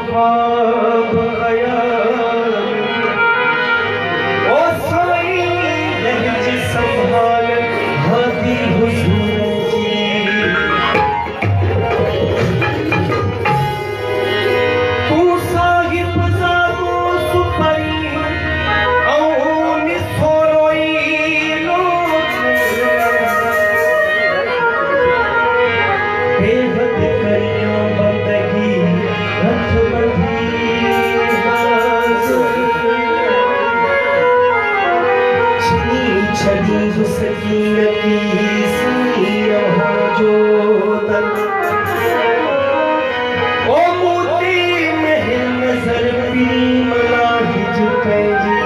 ख्वाब ख़याल ओ साईं लहज संभाल हादी हुजूर जी तू साहिब ज़ादो सुपरी औं निसोरोई लोच बेहद करियो बंदगी हथ बंधी छनी छनी उसकी सुनी रहा जो तन ओ मोती महल नजर पी मलाहिज पैजी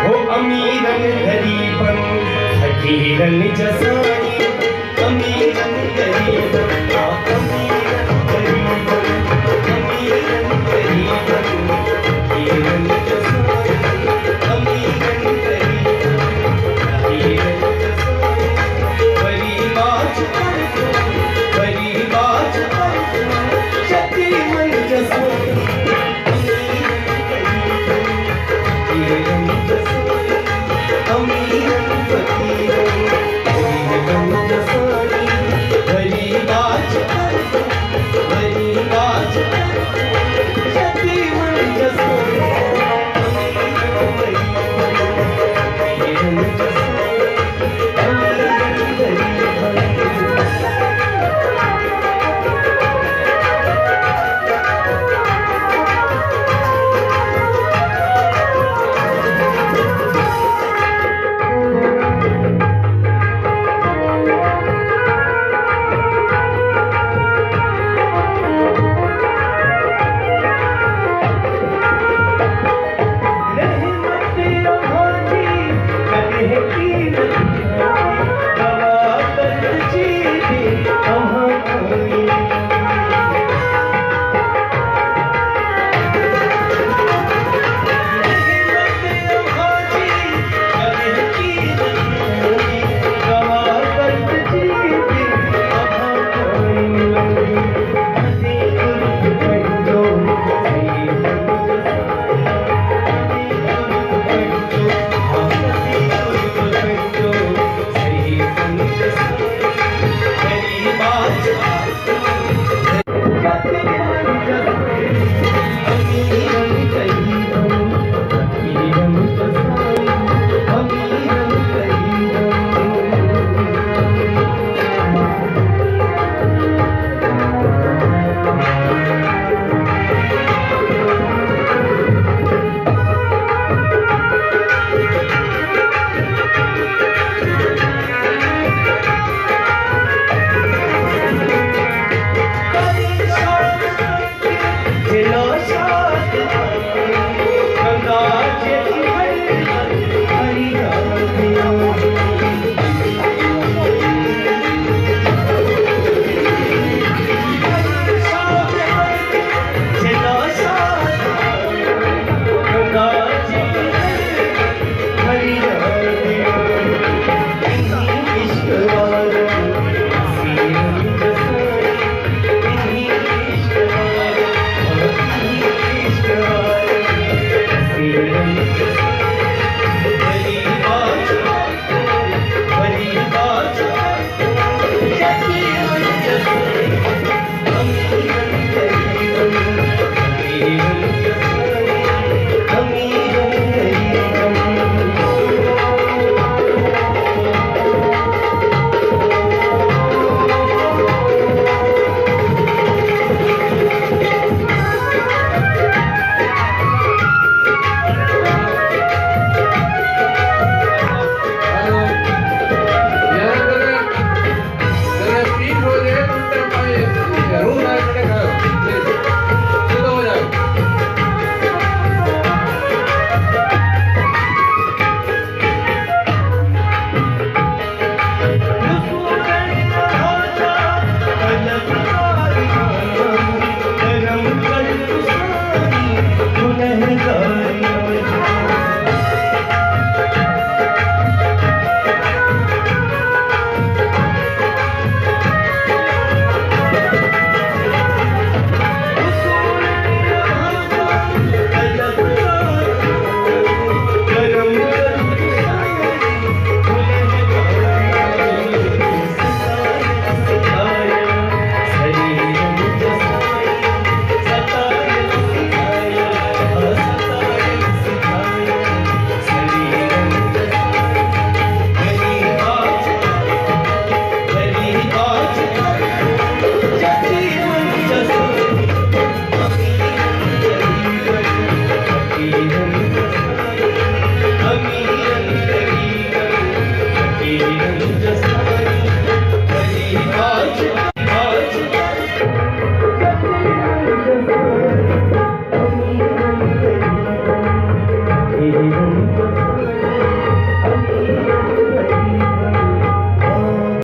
ओ अमीरन गरीबन फकीरन जसाई अमीरन गरीबन अमीरन गरीबन अमीरन गरीबन फकीरन जसाई अमीरन गरीबन फकीरन जसाई बड़ी बात यतीमन जसाई अमीरन गरीबन फकीरन जसाई अमीरन फकीरन फकीरन जसाई बड़ी बात यतीमन जसाई अमीरन गरीबन फकीरन जसाई अमीरन गरीबन रहमत अल्लाह की